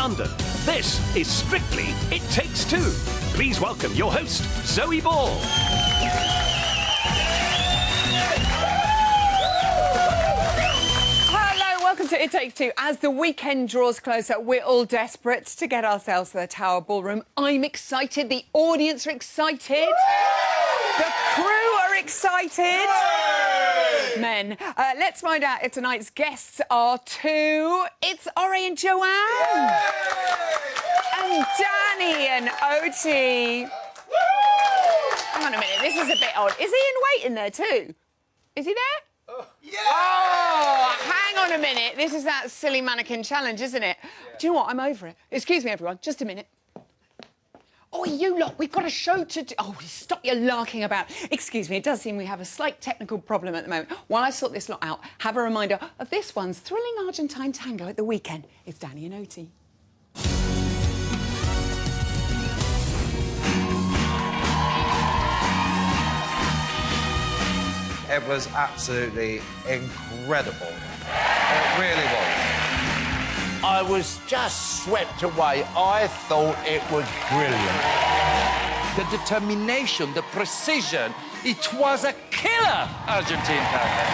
London. This is Strictly It Takes Two. Please welcome your host, Zoe Ball. Hello, welcome to It Takes Two. As the weekend draws closer, we're all desperate to get ourselves to the Tower Ballroom. I'm excited. The audience are excited. The crew are excited. Men. Let's find out if tonight's guests are two. It's Ore and Joanne. And Danny and Oti. Hang on a minute, this is a bit odd. Is Ian waiting there too? Is he there? Yeah! Oh, hang on a minute. This is that silly mannequin challenge, isn't it? Yeah. Do you know what? I'm over it. Excuse me, everyone. Just a minute. Oh, you lot, we've got a show to do. Oh, stop your larking about. Excuse me, it does seem we have a slight technical problem at the moment. While I sort this lot out, have a reminder of this one's thrilling Argentine tango at the weekend. It's Danny and Oti. It was absolutely incredible. It really was. I was just swept away. I thought it was brilliant. The determination, the precision, it was a killer Argentine tango.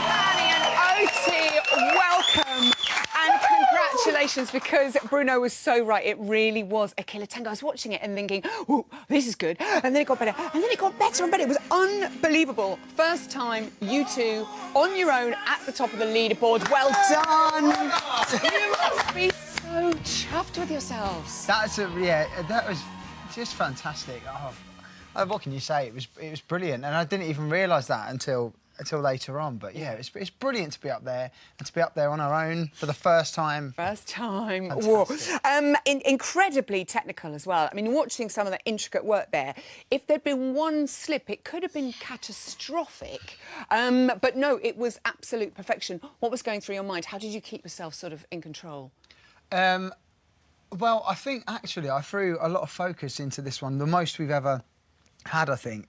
Danny and Oti, welcome. And congratulations, because Bruno was so right. It really was a killer tango. I was watching it and thinking, oh, this is good. And then it got better. And then it got better and better. It was unbelievable. First time you two on your own at the top of the leaderboard. Well done. You must be so chuffed with yourselves. That was just fantastic. Oh, what can you say? It was brilliant, and I didn't even realise that until later on. But yeah, it's brilliant to be up there and to be up there on our own for the first time. First time. Whoa. Incredibly technical as well. I mean, watching some of the intricate work there, if there'd been one slip, it could have been catastrophic. But no, it was absolute perfection. What was going through your mind? How did you keep yourself sort of in control? Well, I think actually I threw a lot of focus into this one, the most we've ever had, I think.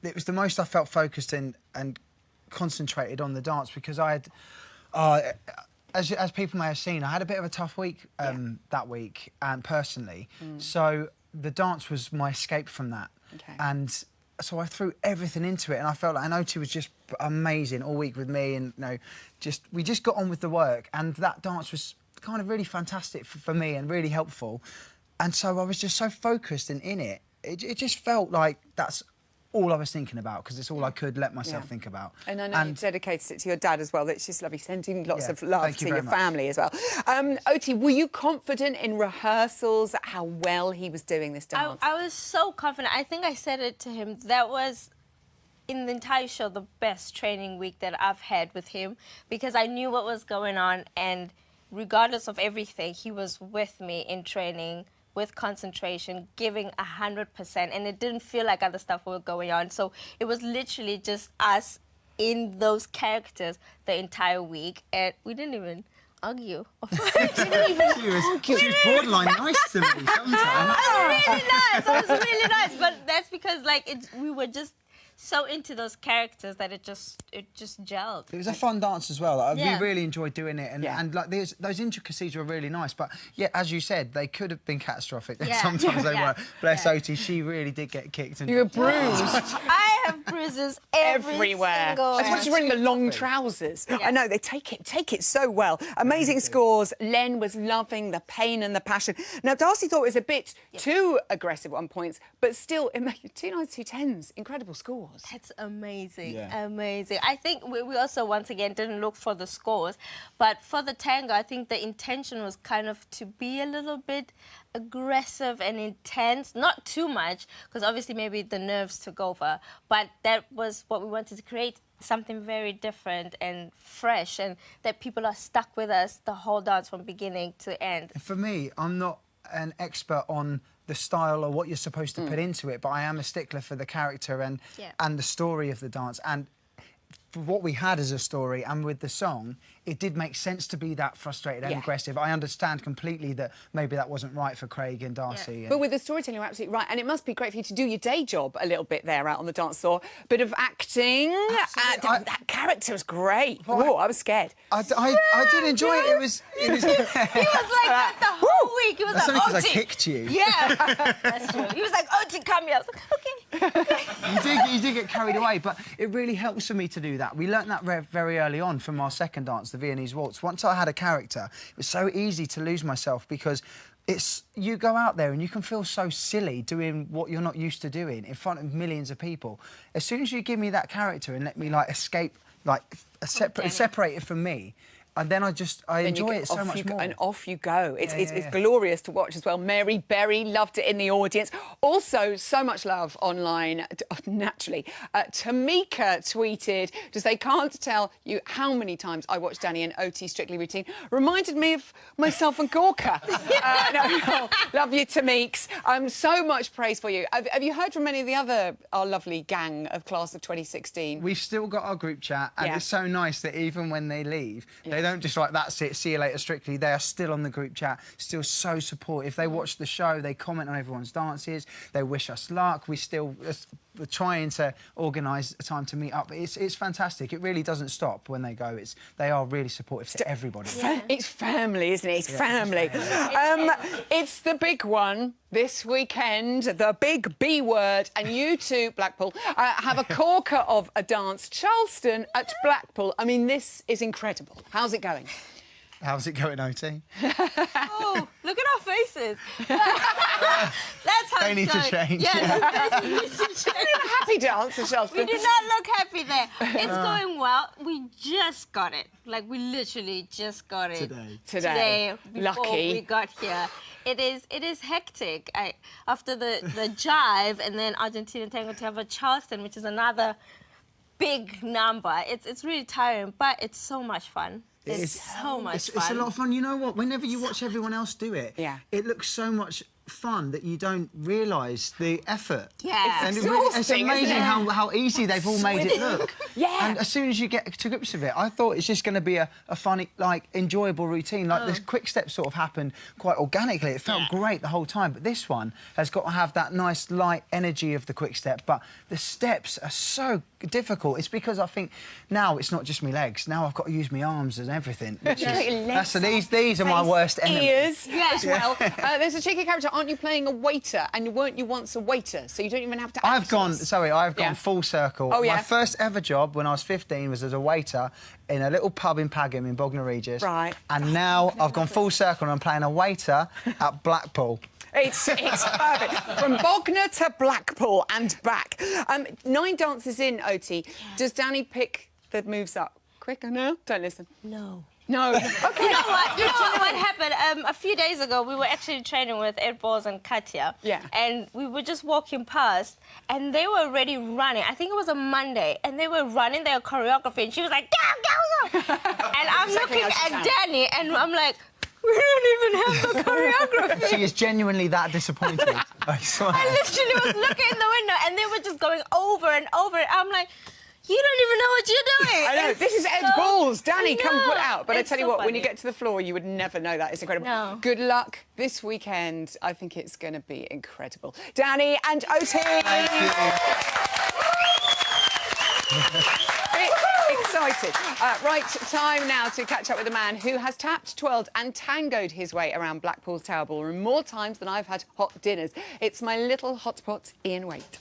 It was the most I felt focused and concentrated on the dance, because I had, as people may have seen, I had a bit of a tough week that week, and personally. So the dance was my escape from that. Okay. And so I threw everything into it, and I felt like Oti was just amazing all week with me, and we just got on with the work, and that dance was kind of really fantastic for me and really helpful. And so I was just so focused and in it. It just felt like that's all I was thinking about, because it's all I could let myself think about. And I know you dedicated it to your dad as well. That's just lovely, sending lots of love to your much. Family as well. Oti, were you confident in rehearsals how well he was doing this dance? I was so confident. I think I said it to him. That was, in the entire show, the best training week that I've had with him, because I knew what was going on, and regardless of everything, he was with me in training, with concentration, giving 100%, and it didn't feel like other stuff was going on. So it was literally just us in those characters the entire week, and we didn't even argue. She was borderline nice to me sometimes. It was really nice. It was really nice, but that's because we were just so into those characters that it just gelled. It was a fun dance as well. We really enjoyed doing it, and like those intricacies were really nice. But yeah, as you said, they could have been catastrophic. Sometimes they were. Bless Oti, she really did get kicked. And you were bruised. I have bruises everywhere. That's why she's wearing the long trousers. I know, they take it so well. Amazing scores. Len was loving the pain and the passion. Now, Darcy thought it was a bit too aggressive on points, but still, 2 9s, 2 10s, incredible scores. That's amazing, amazing. I think we also, once again, didn't look for the scores, but for the tango, I think the intention was kind of to be a little bit aggressive and intense, not too much, because obviously maybe the nerves took over, but that was what we wanted to create, something very different and fresh, and that people are stuck with us the whole dance from beginning to end. For me, I'm not an expert on the style or what you're supposed to put into it, but I am a stickler for the character and the story of the dance. And for what we had as a story and with the song, it did make sense to be that frustrated and aggressive. I understand completely that maybe that wasn't right for Craig and Darcy. But with the storytelling, you're absolutely right. And it must be great for you to do your day job a little bit there out on the dance floor. Bit of acting. That character was great. Oh, I was scared. I did enjoy it. It was... He was like that the whole week. He was That's like, only because I Oti. kicked you. Yeah, that's true. He was like, Oti, come here. I was like, okay. You did get carried away, but it really helps for me to do that. We learnt that very early on from our second dance, the Viennese waltz. Once I had a character, it was so easy to lose myself because you go out there and you can feel so silly doing what you're not used to doing in front of millions of people. As soon as you give me that character and let me like escape, like separate it from me, and then I enjoy it so much more. And off you go. It's glorious to watch as well. Mary Berry loved it in the audience. Also, so much love online, naturally. Tamika tweeted to say, can't tell you how many times I watched Danny and Oti Strictly routine. Reminded me of myself and Gorka. No, love you, Tameeks. So much praise for you. Have you heard from any of the other, our lovely gang of class of 2016? We've still got our group chat, and it's so nice that even when they leave, they don't just like, that's it, see you later, Strictly. They are still on the group chat, still so supportive. They watch the show, they comment on everyone's dances, they wish us luck. We still are trying to organise a time to meet up. It's fantastic. It really doesn't stop when they go. They are really supportive to everybody. It's family, isn't it? It's family. It's the big one this weekend, the big B word, and you two, Blackpool, have a corker of a dance, Charleston at Blackpool. I mean, this is incredible. How's it going? How's it going, Oti? Oh, look at our faces. That's how They need to change. Yeah, they need to change. Happy dance at Charleston. We do not look happy there. It's going well. We just got it. Like, we literally just got it. Today. Before Lucky. we got here. It is hectic. After the jive and then Argentina Tango to have a Charleston, which is another big number. It's really tiring, but it's so much fun. It's so much fun. It's a lot of fun. You know what? Whenever you watch everyone else do it, it looks so much fun that you don't realise the effort. Yeah. And It's it's exhausting, amazing isn't it? how easy they've all made it look. Yeah. And as soon as you get to grips with it, I thought it's just going to be a funny, like, enjoyable routine. Like, this quick step sort of happened quite organically. It felt great the whole time. But this one has got to have that nice, light energy of the quick step. But the steps are so difficult. It's because I think now it's not just my legs. Now I've got to use my arms and everything. These are my worst enemies. Ears as well. There's a cheeky character. Aren't you playing a waiter? And weren't you once a waiter? So you don't even have to act. I've gone full circle. Oh, yeah. My first ever job when I was 15 was as a waiter in a little pub in Pagham in Bognor Regis. Right. And now I've gone full circle and I'm playing a waiter at Blackpool. It's perfect. From Bognor to Blackpool and back. 9 dances in, Oti. Does Danny pick the moves up quicker now? Don't listen. No. No. Okay. You know what happened? A few days ago, we were actually training with Ed Balls and Katya. Yeah. And we were just walking past, and they were already running. I think it was a Monday, and they were running their choreography, and she was like, go, go, go. And I'm looking at Danny, and I'm like, we don't even have the choreography. She is genuinely that disappointed. I swear. I literally was looking in the window, and they were just going over and over. I'm like, you don't even know what you're doing. I know. This is Ed Balls. Danny, come put out. But I It's tell you so what, when you funny. get to the floor, you would never know that. It's incredible. No. Good luck this weekend. I think it's going to be incredible. Danny and Oti. Thank It's exciting. Right, time now to catch up with a man who has tapped, twirled and tangoed his way around Blackpool's Tower Ballroom more times than I've had hot dinners. It's my little hotspot, Ian Waite.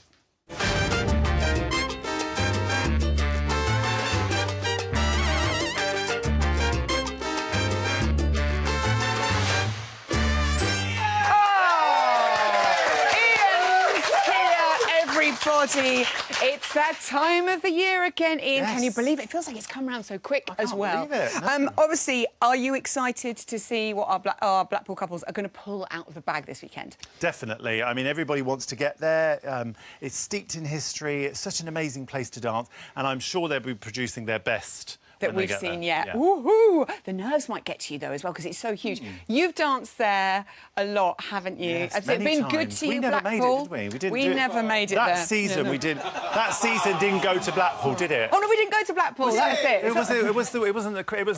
Everybody, it's that time of the year again. Ian, can you believe it? It feels like it's come around so quick as well. believe it. Obviously, are you excited to see what our Blackpool couples are going to pull out of the bag this weekend? Definitely. I mean, everybody wants to get there. It's steeped in history. It's such an amazing place to dance. And I'm sure they'll be producing their best that when they we've get seen there. yet. Yeah. Woohoo! The nerves might get to you though as well because it's so huge. You've danced there a lot, haven't you? Yes, Has it many been good times. to you, We never Blackpool? made it, did we? We didn't do it. never made it that there. season. No. We did. That season didn't go to Blackpool, did it? Oh no, we didn't go to Blackpool. That's it. It was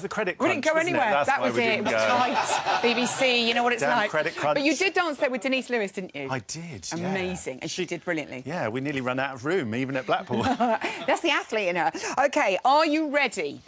the credit crunch. We didn't go wasn't anywhere. It? That's That why was we it. It didn't was go. tight. BBC, you know what it's Damn like. credit crunch. But you did dance there with Denise Lewis, didn't you? I did. Yeah. Amazing, and she did brilliantly. Yeah, we nearly ran out of room, even at Blackpool. That's the athlete in her. OK, are you ready?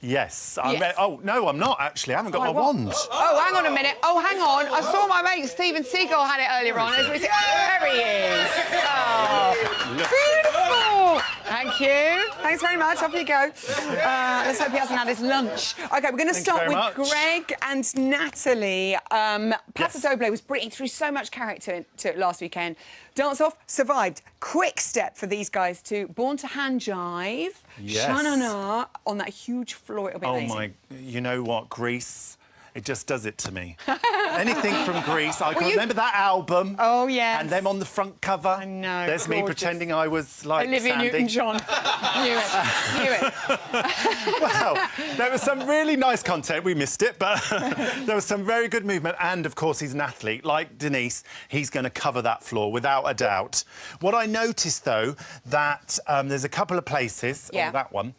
Yes. Yes. Oh, no, I'm not, actually. I haven't got my what? wand. Oh, hang on a minute. Oh, hang on. I saw my mate Stephen Seagull had it earlier on. There he is. Oh, beautiful. Thank you. Thanks very much. Off you go. Let's hope he hasn't had his lunch. OK, we're going to start with very much. Greg and Natalie. Paso Doble was bringing through so much character to it last weekend. Dance off, survived. Quick step for these guys to Born to Hand Jive. Yes. Sha-na-na on that huge floor. It'll be Oh, amazing. you know what? Greece. It just does it to me. Anything from Greece. I can you- remember that album. Oh, yes. And them on the front cover. I know, There's me gorgeous. pretending I was like Olivia Sandy. Newton-John. Knew it. Well, there was some really nice content. We missed it, but there was some very good movement. And, of course, he's an athlete. Like Denise, he's going to cover that floor without a doubt. What I noticed, though, that there's a couple of places, Yeah. that one,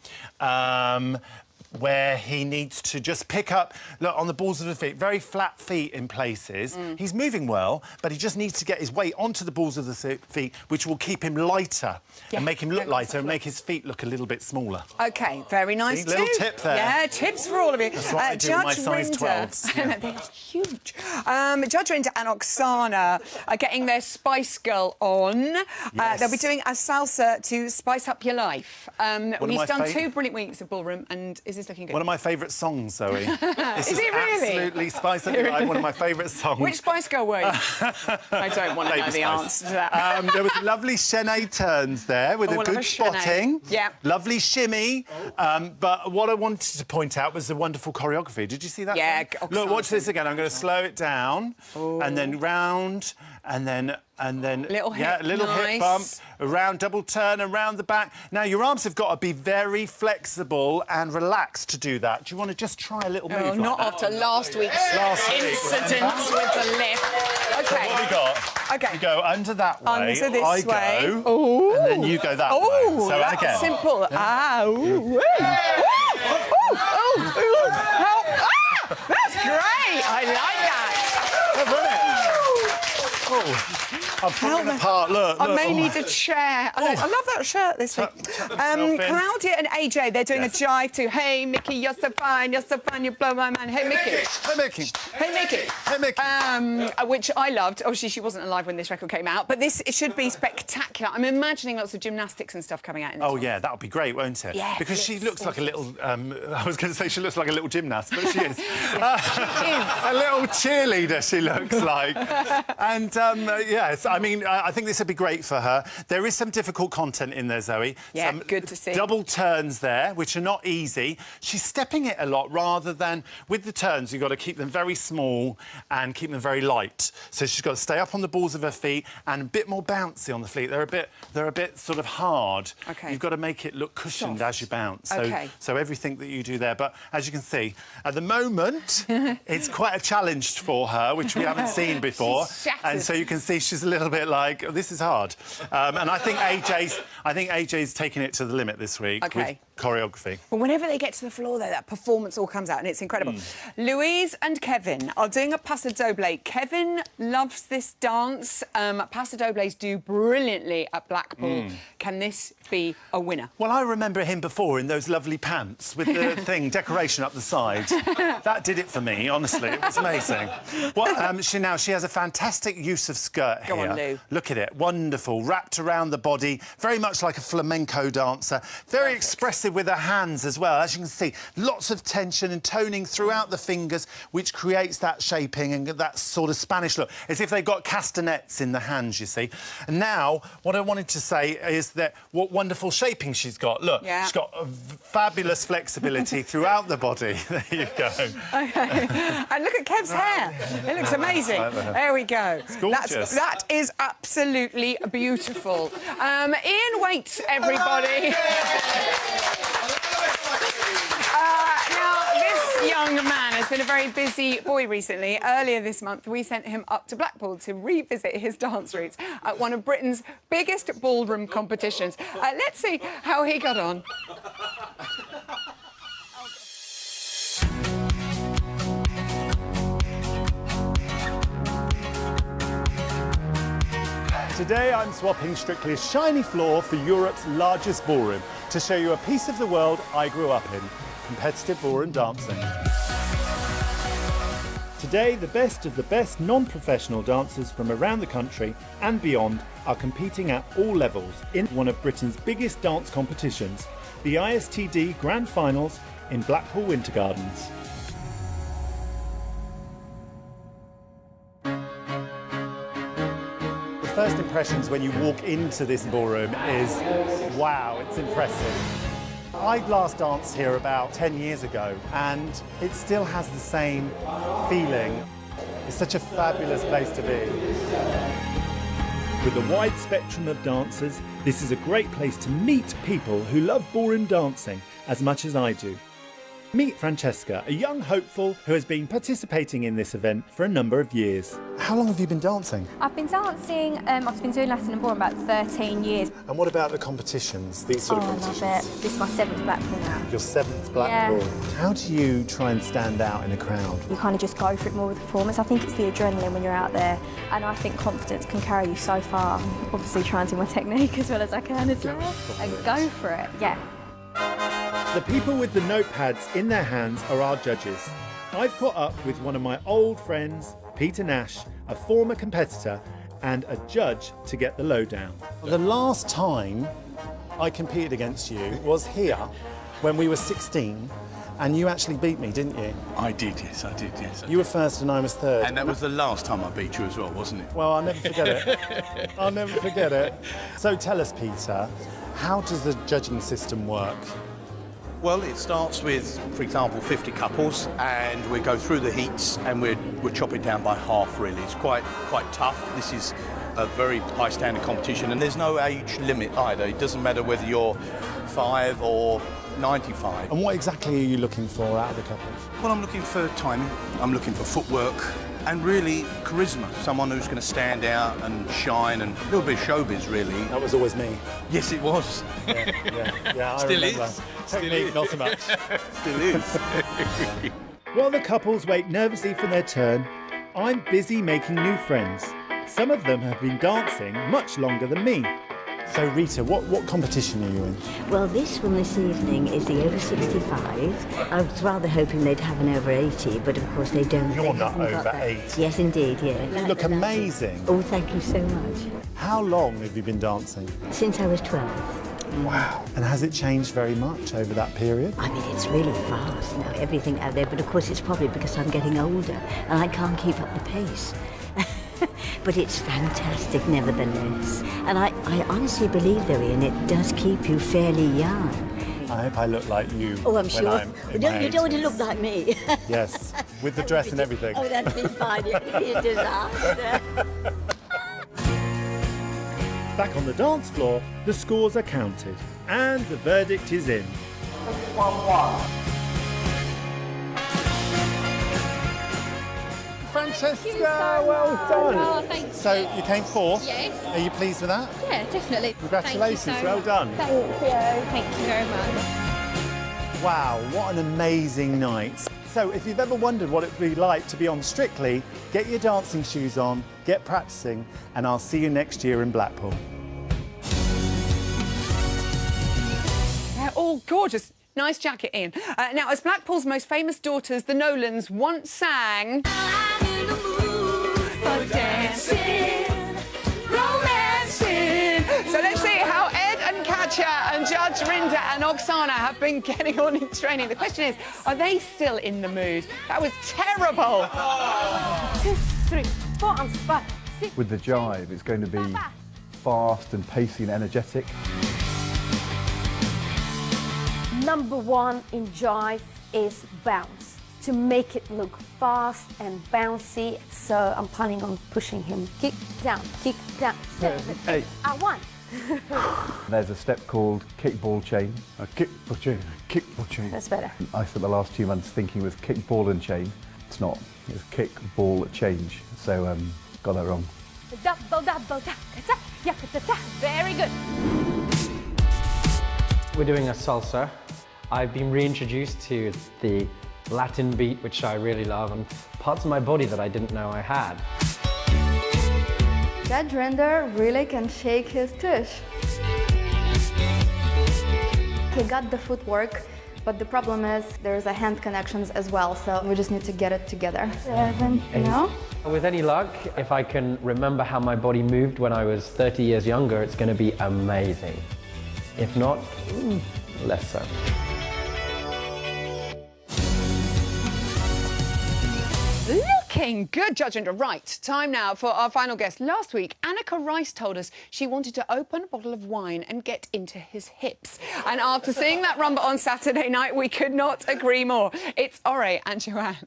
where he needs to just pick up, look, on the balls of the feet, very flat feet in places. He's moving well, but he just needs to get his weight onto the balls of the feet, which will keep him lighter and make him look lighter and make his feet look a little bit smaller. OK, very nice See, little too. tip there. Yeah, tips for all of you. That's what I do with my size 12s. Yeah. They're huge. Judge Rinder and Oksana are getting their Spice Girl on. Yes. They'll be doing a salsa to spice up your life. He's my done fa- 2 brilliant weeks of ballroom, and is this looking good? One of my favourite songs, Zoe. This Is it really? Absolutely Spice Up Your Life, one of my favourite songs. Which Spice Girl were you? I don't want to know Baby the Spice. answer to that. There was lovely chaîné turns there with Oh, a I love good a chaîné. spotting. Yeah. Lovely shimmy. But what I wanted to point out was the wonderful choreography. Did you see that? Yeah, Look, watch Oksana. this again. I'm going to slow it down and then round and then Little hip, little hip bump, around, double turn, around the back. Now, your arms have got to be very flexible and relaxed to do that. Do you want to just try a little move like Not that? after last week's incident with the lip. So OK. what we got? OK. You go under that way. Under this I way. go. Ooh. And then you go that way. Oh, So that's again. simple. Ah, ooh, help. Ah, that's great. I like that. Oh, brilliant. I'm falling apart. Look. I look. may Oh. need a chair. I love that shirt this week. yourself in. Claudia and AJ, they're doing Yes. a jive to Hey, Mickey, you're so fine, you blow my man. Hey, Mickey. Hey, Mickey. Hey, Mickey. Hey, Mickey. Which I loved. Obviously, she wasn't alive when this record came out, but it should be spectacular. I'm imagining lots of gymnastics and stuff coming out in this Oh, one. yeah, that'll be great, won't it? Yeah, Because she flips, looks like a little... I was going to say she looks like a little gymnast, but she is. She is. A little cheerleader, she looks like. And, yes, I mean, I think this would be great for her. There is some difficult content in there, Zoe. Yeah, Some good to see. Double turns there, which are not easy. She's stepping it a lot rather than... With the turns, you've got to keep them very small and keep them very light. So she's got to stay up on the balls of her feet and a bit more bouncy on the feet. They're a bit sort of hard. OK. You've got to make it look cushioned Soft. as you bounce. OK. So everything that you do there. But as you can see, at the moment, it's quite a challenge for her, which we haven't seen before. She's shattered. And so you can see she's a little bit like, oh, this is hard. And I think AJ's taking it to the limit this week OK. with choreography. But whenever they get to the floor, though, that performance all comes out and it's incredible. Louise and Kevin are doing a Paso Doble. Kevin loves this dance. Paso Dobles do brilliantly at Blackpool. Can this be a winner? Well, I remember him before in those lovely pants with the decoration up the side. That did it for me, honestly. It was amazing. Well, she has a fantastic use of skirt Go here. on, Lou. Look at it, wonderful, wrapped around the body, very much like a flamenco dancer. Very expressive with her hands as well. As you can see, lots of tension and toning throughout the fingers, which creates that shaping and that sort of Spanish look, as if they've got castanets in the hands, you see. And now, what I wanted to say is that what wonderful shaping she's got. Look, Yeah. she's got a fabulous flexibility throughout the body. There you go. Okay. And look at Kev's hair. It looks amazing. There we go. gorgeous. That is absolutely beautiful. Ian Waite, everybody. young man has been a very busy boy recently. Earlier this month, we sent him up to Blackpool to revisit his dance roots at one of Britain's biggest ballroom competitions. Let's see how he got on. Today I'm swapping Strictly's shiny floor for Europe's largest ballroom to show you a piece of the world I grew up in, competitive ballroom dancing. Today, the best of the best non-professional dancers from around the country and beyond are competing at all levels in one of Britain's biggest dance competitions, the ISTD Grand Finals in Blackpool Winter Gardens. First impressions when you walk into this ballroom is, wow, it's impressive. I last danced here about 10 years ago and it still has the same feeling. It's such a fabulous place to be. With a wide spectrum of dancers, this is a great place to meet people who love ballroom dancing as much as I do. Meet Francesca, a young hopeful who has been participating in this event for a number of years. How long have you been dancing? I've been dancing, I've been doing Latin and ballroom about 13 years. And what about the competitions, these sort of competitions? I love it. This is my 7th Blackpool now. Your 7th Blackpool. Yeah. How do you try and stand out in a crowd? You kind of just go for it more with the performance. I think it's the adrenaline when you're out there, and I think confidence can carry you so far. Obviously trying to do my technique as well as I can as well, and go for it, yeah. The people with the notepads in their hands are our judges. I've caught up with one of my old friends, Peter Nash, a former competitor and a judge, to get the lowdown. The last time I competed against you was here when we were 16, and you actually beat me, didn't you? I did, yes. You were first and I was third. And that was the last time I beat you as well, wasn't it? Well, I'll never forget it. I'll never forget it. So tell us, Peter, how does the judging system work? Well, it starts with, for example, 50 couples, and we go through the heats, and we're chopping down by half, really. It's quite tough. This is a very high standard competition, and there's no age limit either. It doesn't matter whether you're 5 or 95. And what exactly are you looking for out of the couples? Well, I'm looking for timing, I'm looking for footwork, and really charisma. Someone who's going to stand out and shine, and a little bit of showbiz, really. That was always me. Yes, it was. Yeah, I Still remember. is. Technique, not so much. Still is. While the couples wait nervously for their turn, I'm busy making new friends. Some of them have been dancing much longer than me. So Rita, what competition are you in? Well, this one this evening is the over 65. I was rather hoping they'd have an over 80, but of course they don't. You're not over 80. Yes, indeed, yeah. You look amazing. Oh, thank you so much. How long have you been dancing? Since I was 12. Wow. And has it changed very much over that period? I mean, it's really fast now, everything out there, but of course it's probably because I'm getting older and I can't keep up the pace. But it's fantastic, nevertheless. And I honestly believe, though, Ian, it does keep you fairly young. I hope I look like you. Oh, I'm sure. You don't want to look like me. Yes, with the dress and everything. Oh, that'd be fine. It'd be a disaster. Back on the dance floor, the scores are counted, and the verdict is in. 1-1. Francesca, well done. Oh, thank you. So you came fourth? Yes. Are you pleased with that? Yeah, definitely. Congratulations, Thank you so well much. done. Thank you. Thank you very much. Wow, what an amazing night. So if you've ever wondered what it would be like to be on Strictly, get your dancing shoes on, get practicing, and I'll see you next year in Blackpool. They're all gorgeous. Nice jacket, Ian. Now, as Blackpool's most famous daughters, the Nolans, once sang... I'm in the mood for dancing, romancing. So let's see how Ed and Katja and Judge Rinda and Oksana have been getting on in training. The question is, are they still in the mood? That was terrible. 2, 3, 4, and 5, 6. With the jive, it's going to be fast and pacey and energetic. Number one in jive is bounce, to make it look fast and bouncy. So I'm planning on pushing him. Kick down, 7, 8. 1, There's a step called kick ball chain. A kick ball chain, a kick ball chain. That's better. I spent the last 2 months thinking it was kick ball and chain. It's not. It's kick ball change. So got that wrong. Very good. We're doing a salsa. I've been reintroduced to the Latin beat, which I really love, and parts of my body that I didn't know I had. That Render really can shake his tush. He got the footwork, but the problem is there's a hand connections as well, so we just need to get it together. 7, no? With any luck, if I can remember how my body moved when I was 30 years younger, it's going to be amazing. If not, less so. Looking good, Judge Render. Right, time now for our final guest. Last week, Annika Rice told us she wanted to open a bottle of wine and get into his hips. And after seeing that rumba on Saturday night, we could not agree more. It's Ore and Joanne.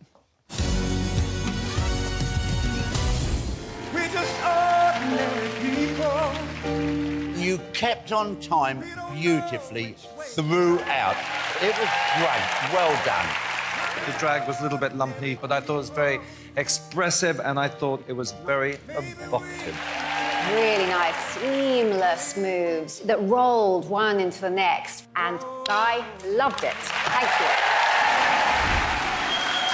We're just ordinary people. You kept on time beautifully throughout. It was great. Well done. The drag was a little bit lumpy, but I thought it was very expressive and I thought it was very evocative. Really nice, seamless moves that rolled one into the next, and I loved it. Thank you.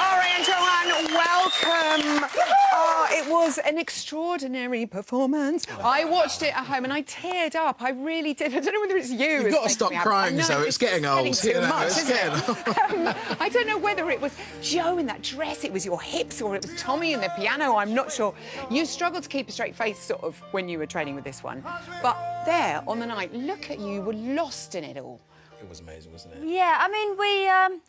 Ore and Joanne, welcome. Oh, it was an extraordinary performance. I watched it at home and I teared up. I really did. I don't know whether it's you. You've got to stop crying, so it's getting old. Too much, it's isn't getting it? old. I don't know whether it was Joe in that dress, it was your hips, or it was Tommy in the piano. I'm not sure. You struggled to keep a straight face, sort of, when you were training with this one. But there, on the night, look at you, were lost in it all. It was amazing, wasn't it? Yeah, I mean,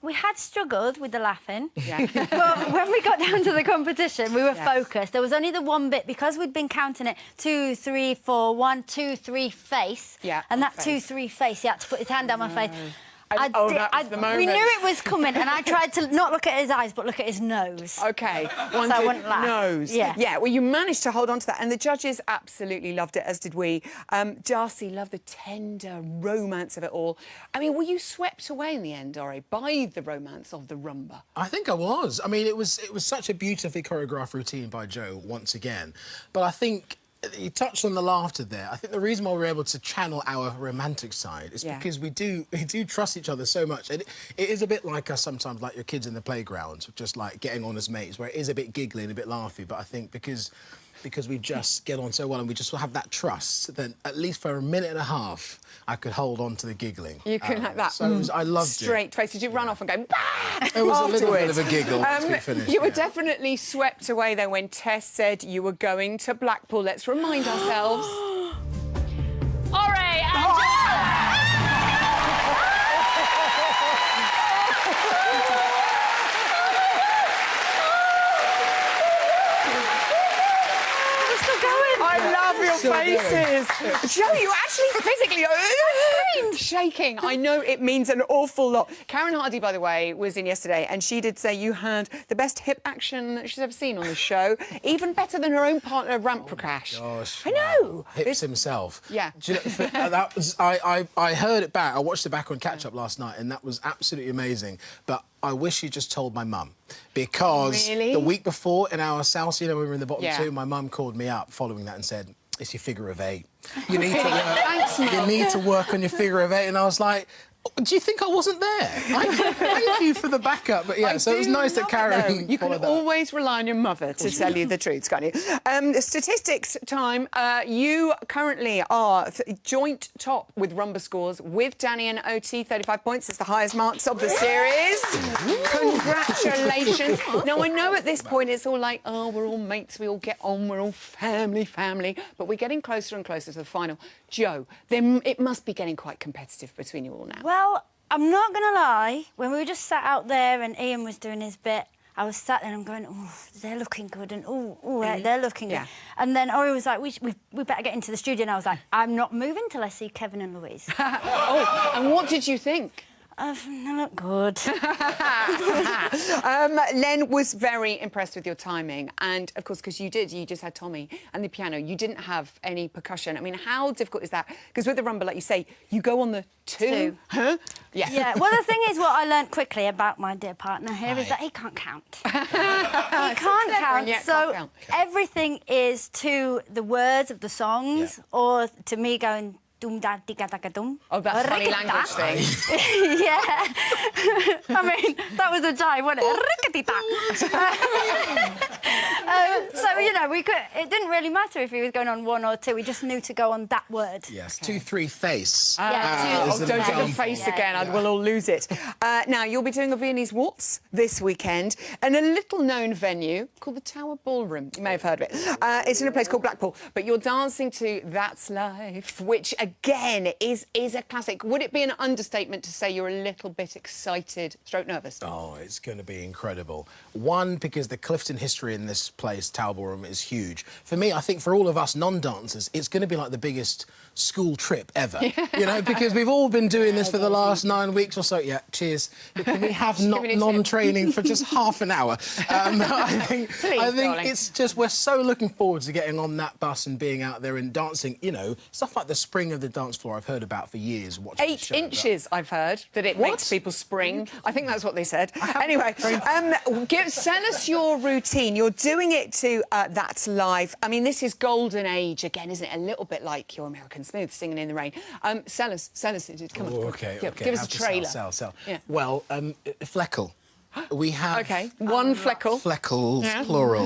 we had struggled with the laughing. Yeah. But when we got down to the competition, we were focused. There was only the one bit, because we'd been counting it 2, 3, 4, 1, 2, 3, face. Yeah. And that 2, 3 face, he had to put his hand down my face. That was the moment. We knew it was coming, and I tried to not look at his eyes, but look at his nose. OK. So I wouldn't laugh. Nose. Yeah. Yeah, well, you managed to hold on to that, and the judges absolutely loved it, as did we. Darcy loved the tender romance of it all. I mean, were you swept away in the end, Ore, by the romance of the rumba? I think I was. I mean, it was such a beautifully choreographed routine by Joe once again. But I think you touched on the laughter there. I think the reason why we're able to channel our romantic side is because we do trust each other so much. And it is a bit like us sometimes, like your kids in the playground, just like getting on as mates, where it is a bit giggly and a bit laughy. But I think because we just get on so well and we just have that trust, then at least for a minute and a half, I could hold on to the giggling. You could like that. So I loved it. Straight face. Did you run off and go, bah! It was afterwards? a little bit of a giggle to be finished. You were definitely swept away, though, when Tess said you were going to Blackpool. Let's remind ourselves. All right, and I love your faces. Joe, you actually physically shaking. I know it means an awful lot. Karen Hardy, by the way, was in yesterday, and she did say you had the best hip action that she's ever seen on the show, even better than her own partner, Ramp Prakash. Gosh, I know. Hips himself. Yeah. Do you know, that was I heard it back. I watched it back on catch up last night, and that was absolutely amazing. But I wish you just told my mum, because the week before in our South, you know, when we were in the bottom two, my mum called me up following that and said, "It's your figure of 8. You need to work. You need to work on your figure of 8." And I was like, do you think I wasn't there? Thank you for the backup. But yeah, so it was nice that Karen. You can always rely on your mother to tell you the truth, can't you? Statistics time. You currently are joint top with rumba scores with Danny and OT, 35 points. It's the highest marks of the series. Congratulations. Now, I know at this point it's all like, oh, we're all mates, we all get on, we're all family, but we're getting closer and closer to the final. Joe, it must be getting quite competitive between you all now. Well, I'm not going to lie. When we were just sat out there and Ian was doing his bit, I was sat there and I'm going, oh, they're looking good, and they're looking good. And then Ori was like, we better get into the studio. And I was like, I'm not moving till I see Kevin and Louise. Oh, and what did you think? They look good. Len was very impressed with your timing, and of course, because you just had Tommy and the piano. You didn't have any percussion. I mean, how difficult is that? Because with the rumba, like you say, you go on the two. Huh? Yeah. Yeah. Well, the thing is, what I learnt quickly about my dear partner here is that he can't count. He can't count. So everything is to the words of the songs, or to me going. Oh, that funny language thing. Yeah. I mean, that was a jive, wasn't it? So, you know, it didn't really matter if he was going on 1 or 2. We just knew to go on that word. Yes, 2-3 face. Don't do the face again, we'll all lose it. Now, you'll be doing a Viennese waltz this weekend in a little-known venue called the Tower Ballroom. You may have heard of it. It's in a place called Blackpool, but you're dancing to That's Life, which, again, is a classic. Would it be an understatement to say you're a little bit excited, stroke nervous? Oh, it's going to be incredible. One, because the Clifton history in this place, Tower Ballroom, is huge. For me, I think for all of us non-dancers, it's going to be like the biggest school trip ever. You know, because we've all been doing this for the last 9 weeks or so. Yeah, cheers. But can we have non-training for just half an hour? I think it's just, we're so looking forward to getting on that bus and being out there and dancing, you know, stuff like the spring of the dance floor I've heard about for years. 8 inches, I've heard, that it makes people spring. I think that's what they said. Anyway, sell us your routine. You're doing it to That's Live. I mean, this is golden age again, isn't it? A little bit like your American Smooth, Singing in the Rain. Sell us. Come on. OK. Give us a trailer. Sell. Yeah. Well, Fleckle. We have... OK, one Fleckle. Fleckles, plural.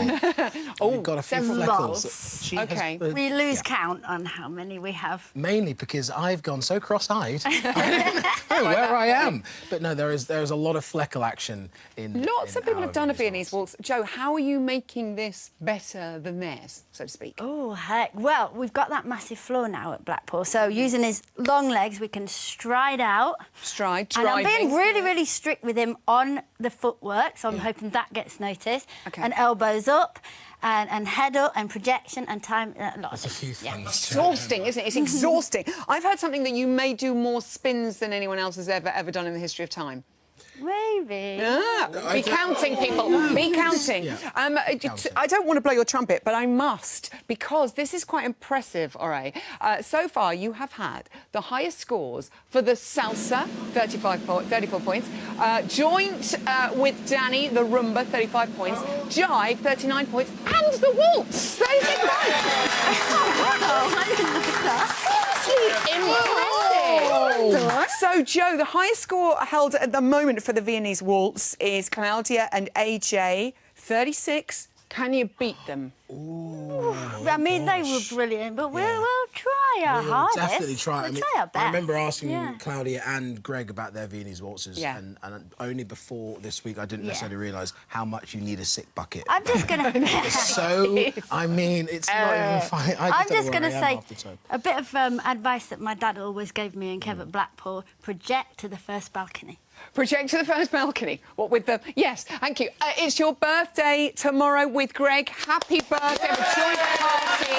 We've got a few Fleckles. OK. We lose count on how many we have. Mainly because I've gone so cross-eyed. I don't know where I am. But no, there's a lot of Fleckle action in Lots of people have done a Viennese waltz. Joe, how are you making this better than theirs, so to speak? Oh, heck. Well, we've got that massive floor now at Blackpool, so using his long legs, we can stride out. Driving. And I'm being really, really strict with him on the footwork, so I'm hoping that gets noticed. And elbows up, and head up, and projection, and time. There's a few things. Exhausting, isn't it? It's exhausting. I've heard something that you may do more spins than anyone else has ever done in the history of time. Maybe. Be counting, people. Be counting. I don't want to blow your trumpet, but I must, because this is quite impressive, all right? So far, you have had the highest scores for the salsa, 34 points, joint with Danny, the rumba, 35 points, jive, 39 points, and the waltz, 36 points. Impressive. So, Joe, the highest score held at the moment for the Viennese waltz is Claudia and AJ, 36. Can you beat them? Ooh, I mean, they were brilliant, but we'll try our hardest. Definitely try. We'll try our best. I remember asking Claudia and Greg about their Viennese waltzes, and only before this week I didn't necessarily realise how much you need a sick bucket. I'm just going to... I mean, it's not even funny. I'm just going to say a bit of advice that my dad always gave me and Kev at Blackpool: project to the first balcony. Project to the first balcony. What with the... Yes, thank you. It's your birthday tomorrow with Greg. Happy birthday. Enjoy the party.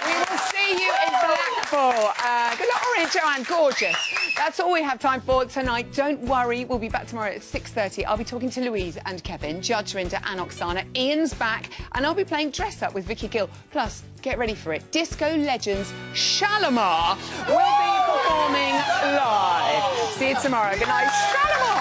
We will see you in Blackpool. Good luck, Orange Joanne. Gorgeous. That's all we have time for tonight. Don't worry. We'll be back tomorrow at 6:30. I'll be talking to Louise and Kevin, Judge Rinder and Oksana. Ian's back, and I'll be playing Dress Up with Vicky Gill. Plus, get ready for it. Disco legends Shalimar will be performing live. See you tomorrow. Good night, Shalimar.